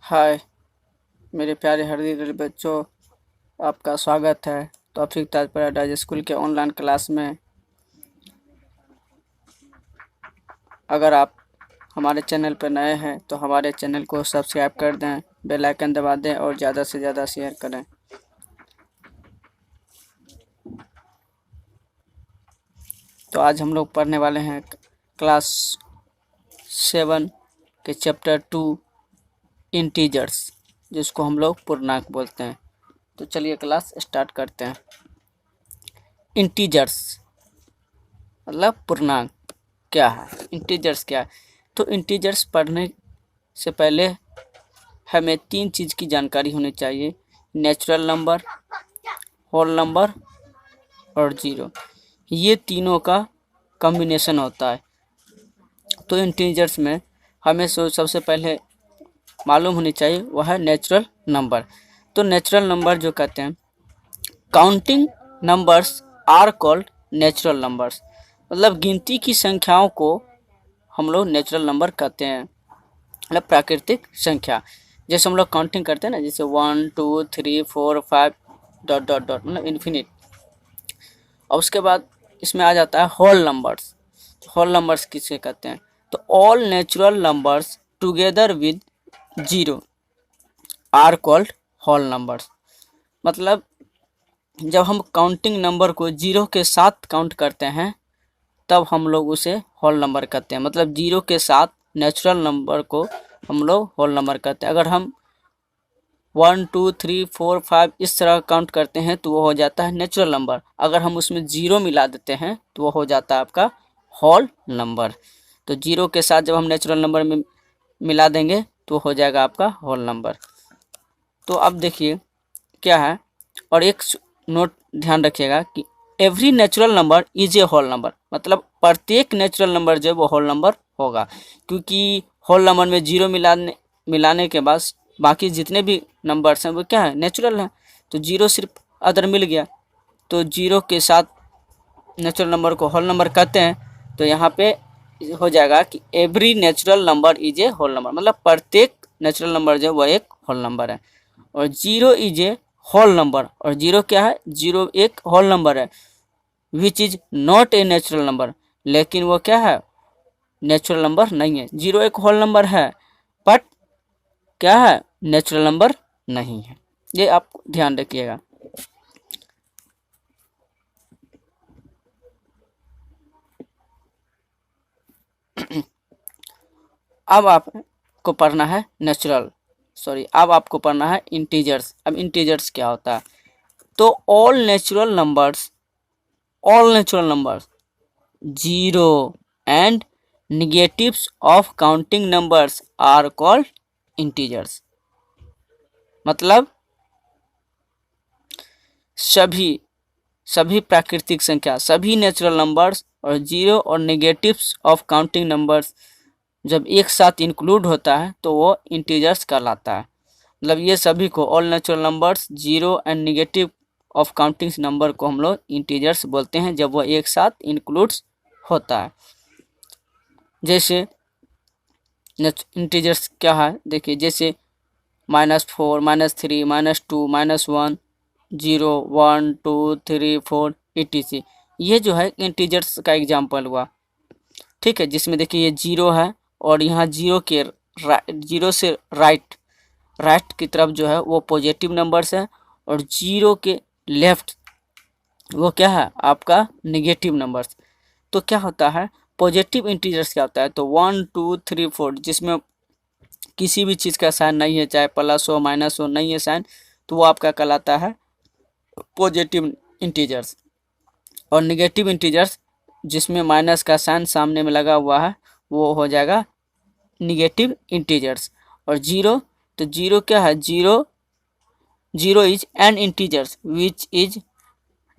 हाय मेरे प्यारे हरदील बच्चों, आपका स्वागत है तौफीक ताज पैराडाइज स्कूल के ऑनलाइन क्लास में। अगर आप हमारे चैनल पर नए हैं तो हमारे चैनल को सब्सक्राइब कर दें, बेल आइकन दबा दें और ज़्यादा से ज़्यादा शेयर करें। तो आज हम लोग पढ़ने वाले हैं क्लास 7 के चैप्टर 2 इंटीजर्स, जिसको हम लोग पूर्णांक बोलते हैं। तो चलिए क्लास स्टार्ट करते हैं। इंटीजर्स मतलब पूर्णांक क्या है, इंटीजर्स क्या है। तो इंटीजर्स पढ़ने से पहले हमें 3 चीज़ की जानकारी होनी चाहिए: नेचुरल नंबर, होल नंबर और ज़ीरो। ये तीनों का कॉम्बिनेशन होता है। तो इंटीजर्स में हमें सबसे पहले मालूम होनी चाहिए वह है नेचुरल नंबर। तो नेचुरल नंबर जो कहते हैं, counting numbers are called natural numbers. मतलब गिनती की संख्याओं को हम लोग नेचुरल नंबर कहते हैं, मतलब प्राकृतिक संख्या। जैसे हम लोग काउंटिंग करते हैं ना, जैसे 1 2 3 4 5 डॉट डॉट डॉट, मतलब इन्फिनिट। और उसके बाद इसमें आ जाता है होल नंबर्स। होल नंबर्स किसे कहते हैं? तो all natural numbers together with zero are called whole numbers. मतलब जब हम काउंटिंग नंबर को जीरो के साथ काउंट करते हैं तब हम लोग उसे होल नंबर कहते हैं। मतलब जीरो के साथ नेचुरल नंबर को हम लोग होल नंबर कहते हैं। अगर हम 1 2 3 4 5 इस तरह काउंट करते हैं तो वो हो जाता है नेचुरल नंबर। अगर हम उसमें जीरो मिला देते हैं तो वो हो जाता है आपका होल नंबर। तो जीरो के साथ जब हम नेचुरल नंबर में मिला देंगे तो हो जाएगा आपका होल नंबर। तो अब देखिए क्या है, और एक नोट ध्यान रखिएगा कि every natural number is a whole number. मतलब प्रत्येक नेचुरल नंबर जो है वो होल नंबर होगा, क्योंकि होल नंबर में जीरो मिलाने के बाद बाकी जितने भी नंबर्स हैं वो क्या है, नेचुरल हैं। तो जीरो सिर्फ अदर मिल गया, तो जीरो के साथ नेचुरल नंबर को होल नंबर कहते हैं। तो यहाँ पे हो जाएगा कि every natural number is a whole number. मतलब प्रत्येक नेचुरल नंबर जो है वह एक होल नंबर है। और zero is a whole number, और जीरो क्या है, जीरो एक होल नंबर है। Which is not a natural number, लेकिन वो क्या है, नेचुरल नंबर नहीं है। जीरो एक होल नंबर है बट क्या है, नेचुरल नंबर नहीं है। ये आप ध्यान रखिएगा। अब आपको पढ़ना है अब आपको पढ़ना है इंटीजर्स। अब इंटीजर्स क्या होता है? तो all natural numbers zero and negatives of counting numbers are called integers। मतलब सभी प्राकृतिक संख्या, सभी नेचुरल नंबर्स और जीरो और नेगेटिव्स ऑफ काउंटिंग नंबर्स जब एक साथ इंक्लूड होता है तो वो इंटीजर्स कहलाता है। मतलब ये सभी को, all natural numbers, zero and negative of counting number को हम लोग इंटीजर्स बोलते हैं जब वो एक साथ इंक्लूड्स होता है। जैसे इंटीजर्स क्या है देखिए, जैसे -4 -3 -2 -1 0 1 2 3 4 etc। ये जो है इंटीजर्स का एग्जाम्पल हुआ, ठीक है। जिसमें देखिए ये जीरो है और यहाँ जीरो से राइट की तरफ जो है वो पॉजिटिव नंबर्स है, और जीरो के लेफ्ट वो क्या है, आपका नेगेटिव नंबर्स। तो क्या होता है, पॉजिटिव इंटीजर्स क्या होता है, तो 1 2 3 4 जिसमें किसी भी चीज़ का साइन नहीं है, चाहे प्लस हो माइनस हो, नहीं है साइन, तो वो आपका कहलाता है पॉजिटिव इंटीजर्स। और नेगेटिव इंटीजर्स जिसमें माइनस का साइन सामने में लगा हुआ है वो हो जाएगा नेगेटिव इंटीजर्स। और जीरो, तो जीरो क्या है, zero is an integers which is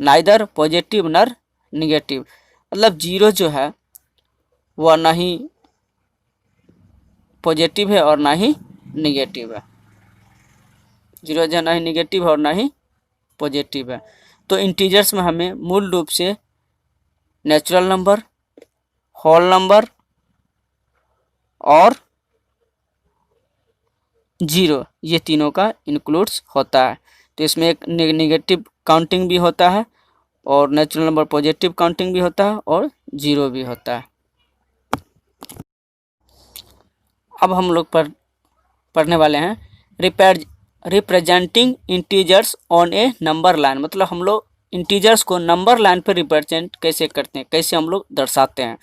neither positive नर नेगेटिव। मतलब जीरो जो है वह ना ही पॉजिटिव है और ना ही नेगेटिव है। जीरो जो ना ही नेगेटिव है और ना ही पॉजिटिव है। तो इंटीजर्स में हमें मूल रूप से नेचुरल नंबर, होल नंबर और जीरो, ये तीनों का इंक्लूड्स होता है। तो इसमें एक नेगेटिव काउंटिंग भी होता है और नेचुरल नंबर पॉजिटिव काउंटिंग भी होता है और जीरो भी होता है। अब हम लोग पढ़ने वाले हैं representing integers on A number line. मतलब हम लोग इंटीजर्स को नंबर लाइन पर रिप्रेजेंट कैसे करते हैं, कैसे हम लोग दर्शाते हैं।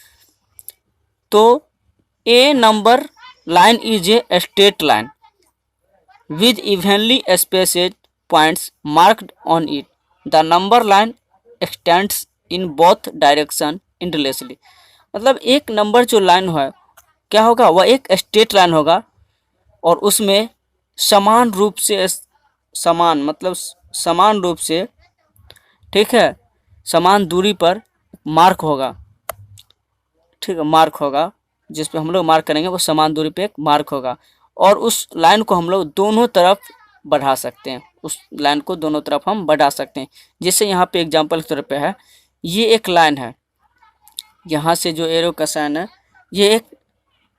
तो a number line is a straight line with evenly spaced points marked on it. The number line extends in both direction endlessly. मतलब एक नंबर जो लाइन है क्या होगा, वह एक स्ट्रेट लाइन होगा और उसमें समान रूप से समान रूप से, ठीक है, समान दूरी पर मार्क होगा। ठीक है, मार्क होगा, जिस पे हम लोग मार्क करेंगे वो समान दूरी पे एक मार्क होगा और उस लाइन को हम लोग दोनों तरफ बढ़ा सकते हैं। उस लाइन को दोनों तरफ हम बढ़ा सकते हैं। जैसे यहाँ पे एग्जांपल के तौर पे है, ये एक लाइन है, यहाँ से जो एरो का साइन है ये एक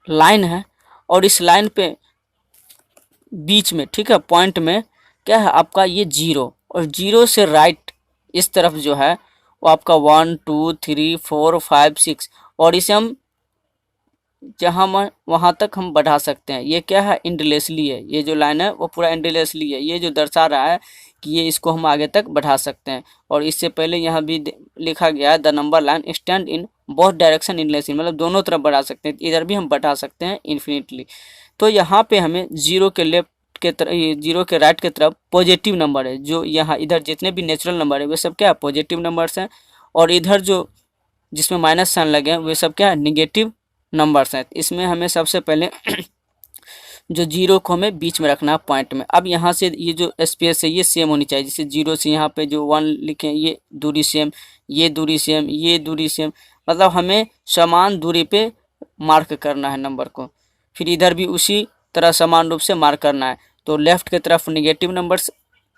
लाइन है और इस लाइन पे बीच में, ठीक है, पॉइंट में क्या है आपका ये जीरो, और जीरो से राइट इस तरफ जो है वो आपका 1 2 3 4 5 6 और इसे हम जहाँ वहाँ तक हम बढ़ा सकते हैं। ये क्या है, इंडलेसली है, ये जो लाइन है वो पूरा इंडलेसली है। ये जो दर्शा रहा है कि ये इसको हम आगे तक बढ़ा सकते हैं। और इससे पहले यहाँ भी लिखा गया है the number line stand in both direction endlessly, मतलब दोनों तरफ बढ़ा सकते हैं, इधर भी हम बढ़ा सकते हैं इन्फिनिटली। तो यहाँ पे हमें जीरो के लेफ्ट के तरफ, जीरो के राइट के तरफ पॉजिटिव नंबर है, जो यहाँ इधर जितने भी नेचुरल नंबर है वे सब क्या है, पॉजिटिव नंबर्स हैं, और इधर जो जिसमें माइनस साइन लगे हैं वे सब क्या है, निगेटिव नंबर्स हैं। इसमें हमें सबसे पहले जो जीरो को हमें बीच में रखना है पॉइंट में। अब यहाँ से ये जो स्पेस है ये सेम होनी चाहिए, जैसे जीरो से यहाँ पे जो 1 लिखे ये दूरी सेम, ये दूरी सेम, ये दूरी सेम, मतलब हमें समान दूरी पे मार्क करना है नंबर को। फिर इधर भी उसी तरह समान रूप से मार्क करना है। तो लेफ्ट की तरफ निगेटिव नंबर्स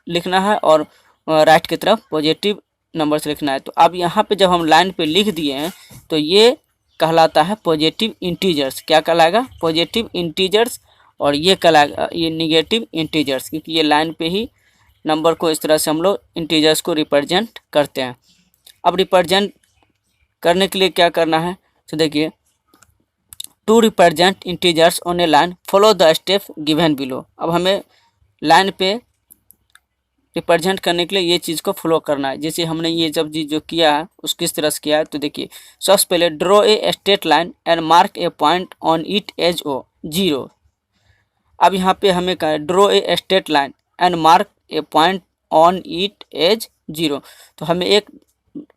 लिखना है और राइट की तरफ पॉजिटिव नंबर्स लिखना है। तो अब यहाँ पे जब हम लाइन पे लिख दिए हैं तो ये कहलाता है पॉजिटिव इंटीजर्स। क्या कहलाएगा, पॉजिटिव इंटीजर्स। और ये कहलाएगा ये निगेटिव इंटीजर्स, क्योंकि ये लाइन पे ही नंबर को इस तरह से हम लोग इंटीजर्स को रिप्रेजेंट करते हैं। अब रिप्रेजेंट करने के लिए क्या करना है, तो देखिए, to represent integers on a line follow the step given below. अब हमें लाइन पे रिप्रेजेंट करने के लिए ये चीज़ को फॉलो करना है। जैसे हमने ये जब चीज़ जो किया है उसको किस तरह से किया है, तो देखिए, सबसे पहले draw a straight line and mark a point on it as O zero. अब यहाँ पे हमें कहा है draw a straight line and mark a point on it as zero. तो हमें एक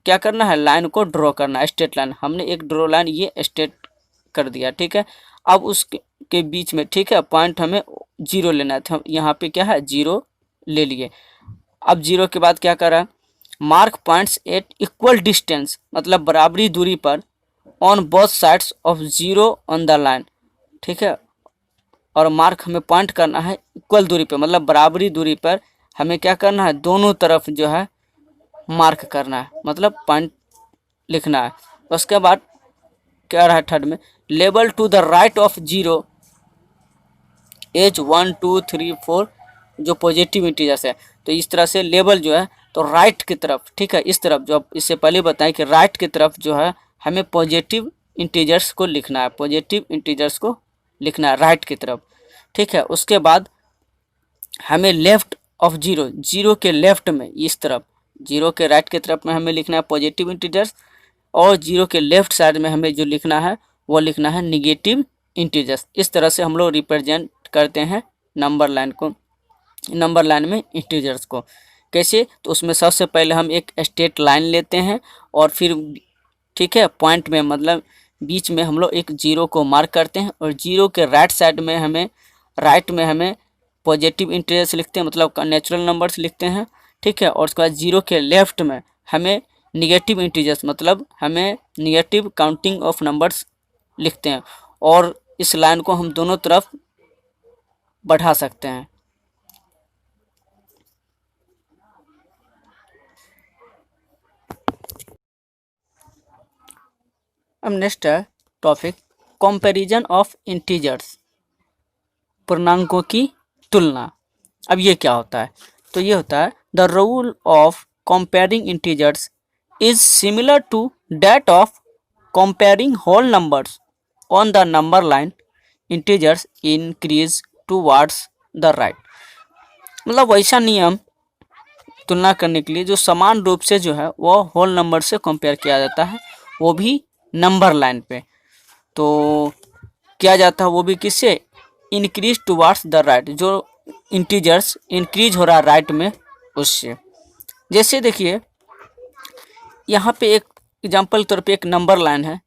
क्या करना है, लाइन को ड्रॉ करना है, स्ट्रेट लाइन। हमने एक ड्रॉ लाइन ये स्ट्रेट कर दिया, ठीक है। अब उसके बीच में, ठीक है, पॉइंट हमें जीरो लेना है, तो हम यहाँ पे क्या है, जीरो ले लिए। अब जीरो के बाद क्या करा, mark points at equal distance, मतलब बराबरी दूरी पर, on both sides of zero on the line, ठीक है। और मार्क हमें पॉइंट करना है इक्वल दूरी पे, मतलब बराबरी दूरी पर हमें क्या करना है, दोनों तरफ जो है मार्क करना है, मतलब पॉइंट लिखना है। उसके बाद क्या रहा थर्ड में, label to the right of zero as 1 2 3 4 जो पॉजिटिव इंटीजर्स है। तो इस तरह से लेबल जो है तो राइट की तरफ, ठीक है, इस तरफ, जो अब इससे पहले बताएं कि राइट की तरफ जो है हमें पॉजिटिव इंटीजर्स को लिखना है, पॉजिटिव इंटीजर्स को लिखना है राइट की तरफ, ठीक है। उसके बाद हमें लेफ्ट ऑफ जीरो, जीरो के लेफ्ट में इस तरफ, जीरो के राइट की तरफ में हमें लिखना है पॉजिटिव इंटीजर्स, और जीरो के लेफ्ट साइड में हमें जो लिखना है वो लिखना है निगेटिव इंटीजर्स। इस तरह से हम लोग रिप्रेजेंट करते हैं नंबर लाइन को, नंबर लाइन में इंटीजर्स को। कैसे, तो उसमें सबसे पहले हम एक स्ट्रेट लाइन लेते हैं और फिर, ठीक है, पॉइंट में मतलब बीच में हम लोग एक जीरो को मार्क करते हैं, और जीरो के राइट साइड में हमें, राइट में हमें पॉजिटिव इंटीजर्स लिखते हैं, मतलब नेचुरल नंबर्स लिखते हैं, ठीक है। और उसके बाद जीरो के लेफ्ट में हमें निगेटिव इंटीजर्स, मतलब हमें निगेटिव काउंटिंग ऑफ नंबर्स लिखते हैं, और इस लाइन को हम दोनों तरफ बढ़ा सकते हैं। अब नेक्स्ट है टॉपिक कंपैरिजन ऑफ इंटीजर्स, पूर्णांकों की तुलना। अब ये क्या होता है? तो ये होता है the rule of comparing integers is similar to that of comparing whole numbers on the number line, integers increase towards the right. मतलब वैसा नियम तुलना करने के लिए जो समान रूप से जो है वो होल नंबर से कंपेयर किया जाता है, वो भी नंबर लाइन पे। तो किया जाता है वो भी किससे? इंक्रीज टूवर्ड्स द राइट, जो इंटीजर्स इंक्रीज हो रहा है राइट में उससे। जैसे देखिए यहाँ पे एक एग्जाम्पल तौर पे एक नंबर लाइन है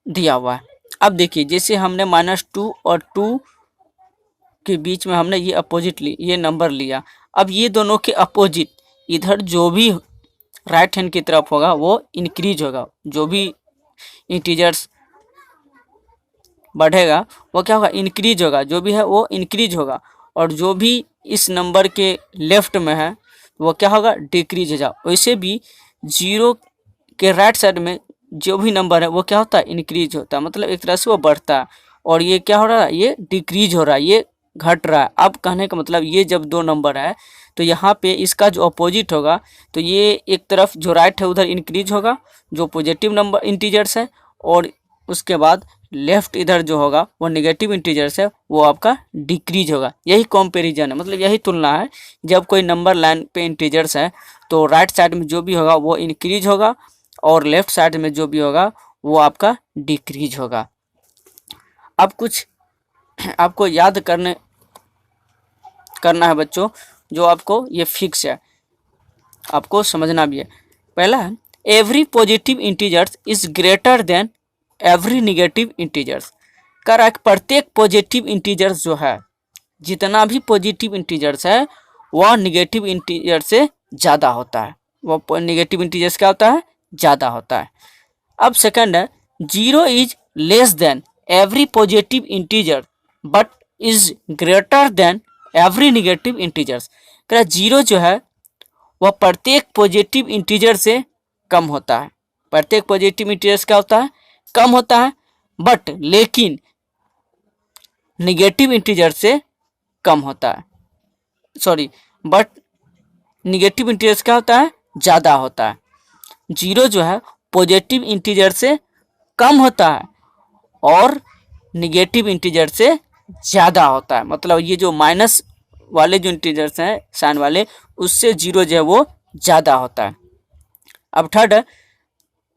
दिया हुआ है। अब देखिए जैसे हमने -2 और 2 के बीच में हमने ये अपोजिट ली, ये नंबर लिया। अब ये दोनों के अपोजिट इधर जो भी राइट हैंड की तरफ होगा वो इंक्रीज होगा, जो भी इंटीजर्स बढ़ेगा वो क्या होगा? इंक्रीज होगा, जो भी है वो इंक्रीज होगा। और जो भी इस नंबर के लेफ्ट में है वो क्या होगा? डिक्रीज हो जाए। वैसे भी 0 के राइट साइड में जो भी नंबर है वो क्या होता है? इंक्रीज होता है, मतलब एक तरह से वो बढ़ता है। और ये क्या हो रहा है? ये डिक्रीज हो रहा है, ये घट रहा है। अब कहने का मतलब ये जब दो नंबर है तो यहाँ पे इसका जो अपोजिट होगा तो ये एक तरफ जो राइट है उधर इंक्रीज होगा, जो पॉजिटिव नंबर इंटीजर्स है, और उसके बाद लेफ्ट इधर जो होगा वो नेगेटिव इंटीजर्स है, वो आपका डिक्रीज होगा। यही कंपैरिजन है, मतलब यही तुलना है। जब कोई नंबर लाइन पे इंटीजर्स है तो राइट साइड में जो भी होगा वो इंक्रीज होगा और लेफ्ट साइड में जो भी होगा वो आपका डिक्रीज होगा। अब कुछ आपको याद करना है बच्चों, जो आपको ये फिक्स है, आपको समझना भी है। पहला है every positive integers is greater then every negative integers. कर रहा है प्रत्येक पॉजिटिव इंटीजर्स जो है, जितना भी पॉजिटिव इंटीजर्स है वह निगेटिव इंटीजर से ज़्यादा होता है। वह निगेटिव इंटीजर्स क्या होता है? ज़्यादा होता है। अब सेकंड है 0 is less than every positive integer but is greater then every negative integers. कह 0 जो है वह प्रत्येक पॉजिटिव इंटीजर से कम होता है। प्रत्येक पॉजिटिव इंटीजर्स क्या होता है? कम होता है, बट लेकिन निगेटिव इंटीजर से कम होता है। सॉरी, बट निगेटिव इंटीजर्स क्या होता है? ज़्यादा होता है। 0 जो है पॉजिटिव इंटीजर से कम होता है और निगेटिव इंटीजर से ज़्यादा होता है। मतलब ये जो माइनस वाले जो इंटीजर्स हैं साइन वाले, उससे 0 जो है वो ज़्यादा होता है। अब थर्ड है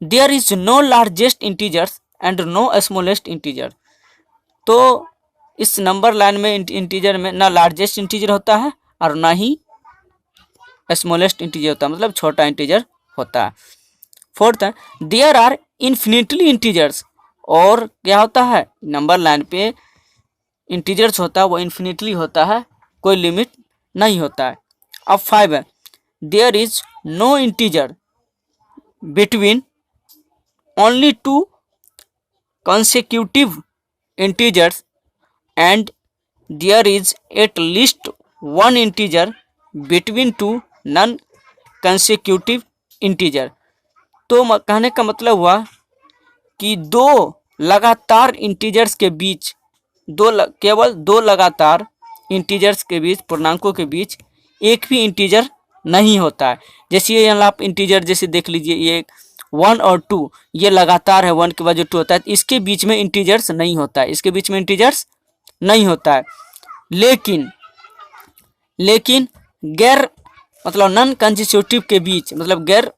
there is no largest integers and no smallest integer. तो इस नंबर लाइन में इंटीजर में ना लार्जेस्ट इंटीजर होता है और ना ही स्मॉलेस्ट इंटीजर होता है, मतलब छोटा इंटीजर होता है। फोर्थ है देयर आर इन्फिनिटली इंटीजर्स। और क्या होता है? नंबर लाइन पे इंटीजर्स होता है वो इन्फिनिटली होता है, कोई लिमिट नहीं होता है। अब 5 है there is no integer between only 2 consecutive integers and there is at least one integer between 2 non consecutive integer। तो कहने का मतलब हुआ कि दो लगातार इंटीजर्स के बीच केवल दो लगातार इंटीजर्स के बीच, पूर्णांकों के बीच एक भी इंटीजर नहीं होता है। जैसे ये यहाँ आप इंटीजर जैसे देख लीजिए, ये 1 और 2 ये लगातार है, 1 के बाद जो 2 होता है, इसके बीच में इंटीजर्स नहीं होता है, इसके बीच में इंटीजर्स नहीं होता है। लेकिन गैर मतलब नॉन कंसेक्यूटिव के बीच, मतलब गैर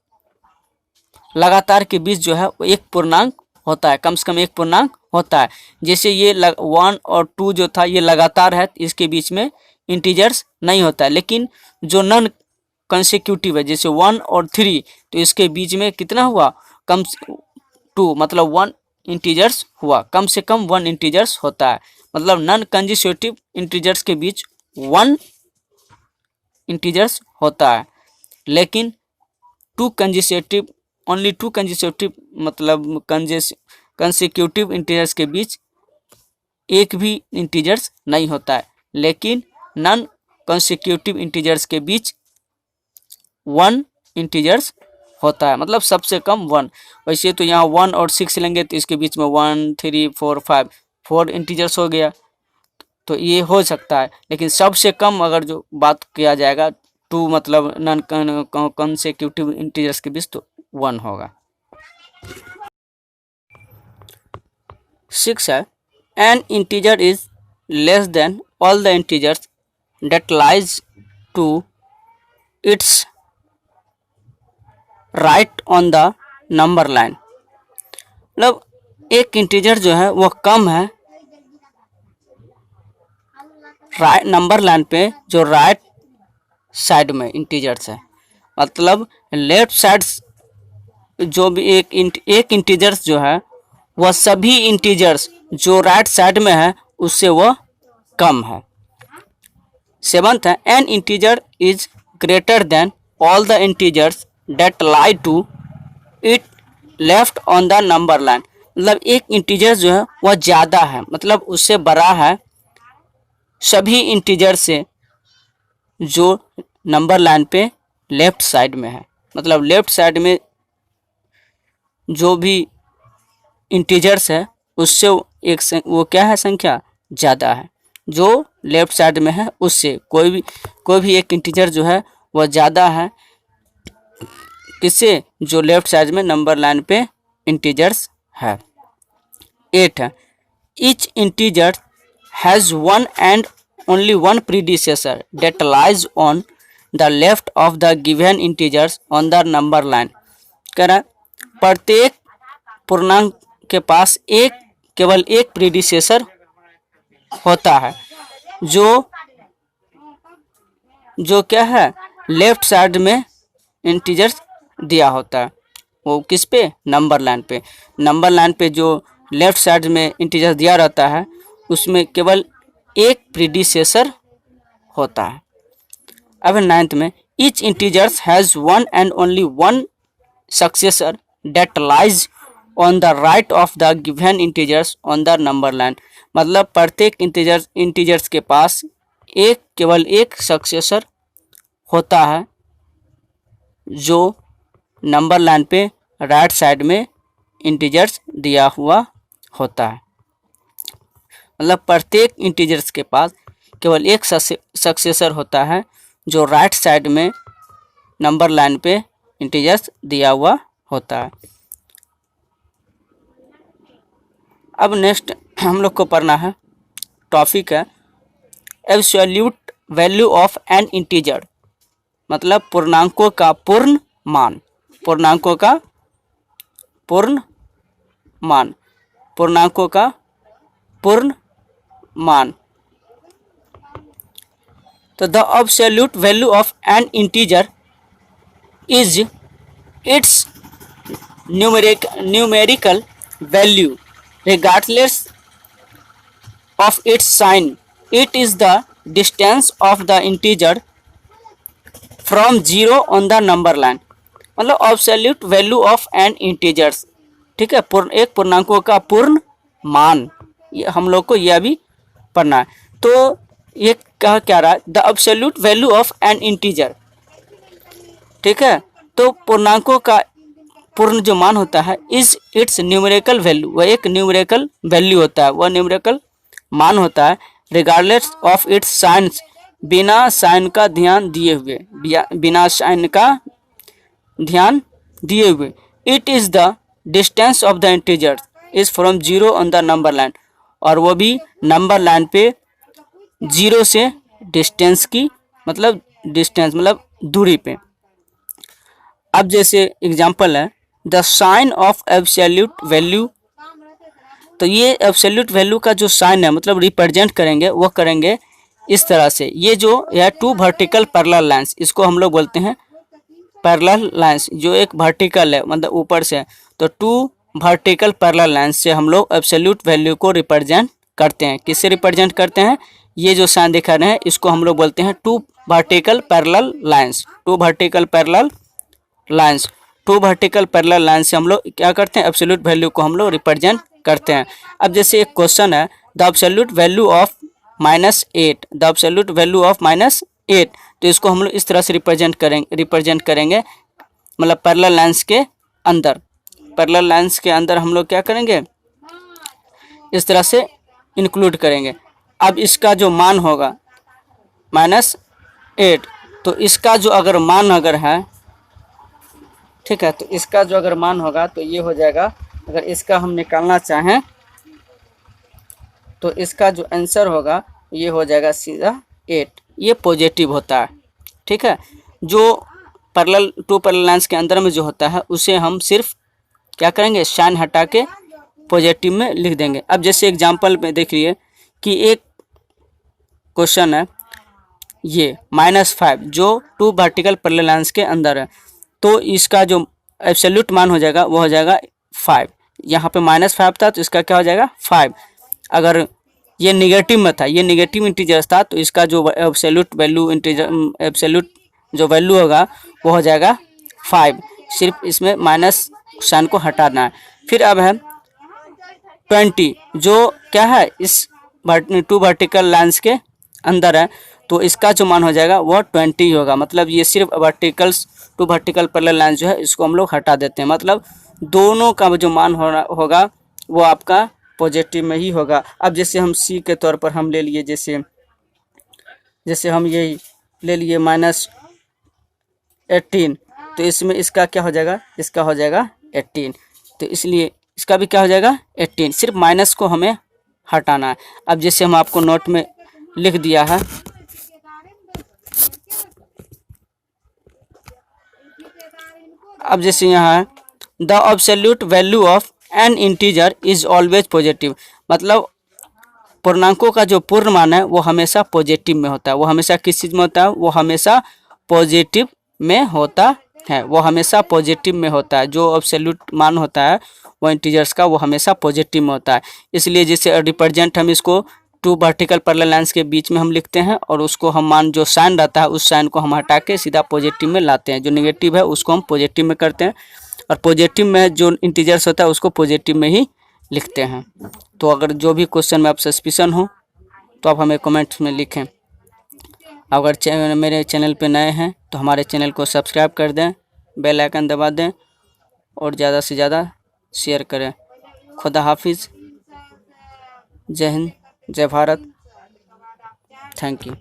लगातार के बीच जो है वो एक पूर्णांक होता है, कम से कम एक पूर्णांक होता है। जैसे ये 1 और 2 जो था ये लगातार है, इसके बीच में इंटीजर्स नहीं होता है। लेकिन जो नॉन कंसेक्यूटिव है जैसे 1 और 3, तो इसके बीच में कितना हुआ? कम 2, मतलब 1 इंटीजर्स हुआ, कम से कम 1 इंटीजर्स होता है। मतलब नॉन कंसेक्यूटिव इंटीजर्स के बीच 1 इंटीजर्स होता है, लेकिन 2 कंसेक्यूटिव ओनली 2 कंसेक्यूटिव मतलब कंसेक्यूटिव इंटीजर्स के बीच एक भी इंटीजर्स नहीं होता है। लेकिन नॉन कंसेक्यूटिव इंटीजर्स के बीच 1 इंटीजर्स होता है, मतलब सबसे कम 1। वैसे तो यहाँ 1 और 6 लेंगे तो इसके बीच में 1 3 4 5 4 इंटीजर्स हो गया। तो ये हो सकता है, लेकिन सबसे कम अगर जो बात किया जाएगा टू मतलब नॉन कंसेक्यूटिव इंटीजर्स के बीच, तो 1 होगा। 6 है, an integer is less than all the integers that lies to its right on the number line। मतलब एक इंटीजर जो है वह कम है नंबर लाइन पे जो राइट साइड में इंटीजर्स है, मतलब लेफ्ट साइड जो भी एक इंटीजर्स जो है वह सभी इंटीजर्स जो राइट साइड में है उससे वह कम है। 7th है, an integer is greater than all the integers that lie to it left on the number line. मतलब एक इंटीजर जो है वह ज़्यादा है, मतलब उससे बड़ा है सभी इंटीजर से जो नंबर लाइन पे लेफ्ट साइड में है। मतलब लेफ्ट साइड में जो भी इंटीजर्स है उससे वो क्या है, संख्या ज़्यादा है। जो लेफ्ट साइड में है उससे कोई भी एक इंटीजर जो है वह ज़्यादा है किससे, जो लेफ्ट साइड में नंबर लाइन पे इंटीजर्स है। 8 है, each integer has one and only one predecessor that lies on the left of the given integers on the number line. कह रहा है प्रत्येक पूर्णांक के पास केवल एक प्रीडिसेसर होता है जो क्या है, लेफ्ट साइड में इंटीजर्स दिया होता है। वो किस पे, नंबर लाइन पे। नंबर लाइन पे जो लेफ्ट साइड में इंटीजर दिया रहता है उसमें केवल एक प्रीडिसेसर होता है। अब 9th में, each integers has one and only one successor that lies on the right of the given integers on the number line. मतलब प्रत्येक इंटीजर्स के पास केवल एक सक्सेसर होता है जो नंबर लाइन पे राइट साइड में इंटीजर्स दिया हुआ होता है। मतलब प्रत्येक इंटीजर्स के पास केवल एक सक्सेसर होता है जो राइट साइड में नंबर लाइन पे इंटीजर्स दिया हुआ होता है। अब नेक्स्ट हम लोग को पढ़ना है, टॉपिक है absolute value of N integer. मतलब पूर्णांकों का पूर्ण मान, पूर्णांकों का पूर्ण मान, पूर्णांकों का पूर्ण मान। तो the absolute value of N integer is it's numerical value regardless of its sign. It is the distance of the integer from 0 on the number line। मतलब absolute value of an integers, ठीक है, एक पूर्णांकों का पूर्ण मान, ये हम लोग को यह भी पढ़ना है। तो ये क्या रहा है, the absolute value of an integer, ठीक है। तो पूर्णांकों का पूर्ण जो मान होता है इज इट्स न्यूमेरिकल वैल्यू, वह एक न्यूमेरिकल वैल्यू होता है, वह न्यूमेरिकल मान होता है। रिगार्डलेस ऑफ इट्स साइंस, बिना साइन का ध्यान दिए हुए, बिना साइन का ध्यान दिए हुए। It is the distance of the integer is from 0 on the number line, और वो भी नंबर लाइन पे 0 से डिस्टेंस की मतलब डिस्टेंस मतलब दूरी पे। अब जैसे एग्जांपल है the sign of absolute value, तो ये एब्सोल्यूट वैल्यू का जो साइन है मतलब रिप्रेजेंट करेंगे वो करेंगे इस तरह से। ये जो है टू वर्टिकल पैरेलल लाइंस, इसको हम लोग बोलते हैं पैरेलल लाइंस, जो एक वर्टिकल है मतलब ऊपर से, तो टू वर्टिकल पैरेलल लाइंस से हम लोग एब्सोल्यूट वैल्यू को रिप्रेजेंट करते हैं। किससे रिप्रेजेंट करते हैं, ये जो साइन दिखा रहे हैं इसको हम लोग बोलते हैं two vertical parallel lines. Two vertical parallel lines, two vertical parallel line से हम लोग क्या करते हैं, एब्सोल्यूट वैल्यू को हम लोग रिप्रेजेंट करते हैं। अब जैसे एक क्वेश्चन है the absolute value of -8, the absolute value of -8, तो इसको हम लोग इस तरह से रिप्रेजेंट करेंगे मतलब पैरेलल लाइंस के अंदर, पैरेलल लाइंस के अंदर हम लोग क्या करेंगे, इस तरह से इंक्लूड करेंगे। अब इसका जो मान होगा -8, तो इसका जो अगर मान अगर है, ठीक है, तो इसका जो अगर मान होगा तो ये हो जाएगा, अगर इसका हम निकालना चाहें तो इसका जो आंसर होगा ये हो जाएगा सीधा 8। ये पॉजिटिव होता है, ठीक है। जो पैरेलल टू पैरेलल लाइंस के अंदर में जो होता है उसे हम सिर्फ क्या करेंगे, साइन हटा के पॉजिटिव में लिख देंगे। अब जैसे एग्जांपल में देख लिए कि एक क्वेश्चन है ये -5 जो 2 वर्टिकल पैरेलल लाइंस के अंदर है, तो इसका जो एब्सोल्यूट मान हो जाएगा वो हो जाएगा 5। यहाँ पे -5 था तो इसका क्या हो जाएगा 5। अगर ये निगेटिव में था, ये निगेटिव इंटीजर्स था, तो इसका जो एब्सोल्यूट वैल्यू एब्सोल्यूट जो वैल्यू होगा वो हो जाएगा 5। सिर्फ इसमें माइनस साइन को हटाना है। फिर अब है 20 जो क्या है इस 2 वर्टिकल लाइंस के अंदर है, तो इसका जो मान हो जाएगा वो 20 होगा। मतलब ये सिर्फ वर्टिकल्स 2 वर्टिकल पैरेलल लाइन जो है इसको हम लोग हटा देते हैं। मतलब दोनों का जो मान होगा वो आपका पॉजिटिव में ही होगा। अब जैसे हम सी के तौर पर हम ले लिए, जैसे हम ये ले लिए -18, तो इसमें इसका क्या हो जाएगा, इसका हो जाएगा 18, तो इसलिए इसका भी क्या हो जाएगा 18। सिर्फ माइनस को हमें हटाना है। अब जैसे हम आपको नोट में लिख दिया है, अब जैसे यहाँ है the absolute value of N integer is always positive. मतलब पूर्णांकों का जो पूर्ण मान है वो हमेशा पॉजिटिव में होता है। वो हमेशा किस चीज़ में होता है, वो हमेशा पॉजिटिव में होता है, वो हमेशा पॉजिटिव में होता है। जो एब्सोल्यूट मान होता है वो इंटीजर्स का वो हमेशा पॉजिटिव में होता है। इसलिए जैसे रिप्रेजेंट हम इसको 2 वर्टिकल पैरेलल लाइंस के बीच में हम लिखते हैं, और उसको हम मान जो साइन रहता है उस साइन को हम हटा के सीधा पॉजिटिव में लाते हैं। जो नेगेटिव है उसको हम पॉजिटिव में करते हैं, और पॉजिटिव में जो इंटीजर्स होता है उसको पॉजिटिव में ही लिखते हैं। तो अगर जो भी क्वेश्चन में आप सस्पिशन हो तो आप हमें कमेंट्स में लिखें। अगर मेरे चैनल पे नए हैं तो हमारे चैनल को सब्सक्राइब कर दें, बेल आइकन दबा दें और ज़्यादा से ज़्यादा शेयर करें। खुदा हाफिज़, जय हिंद, जय भारत, थैंक यू।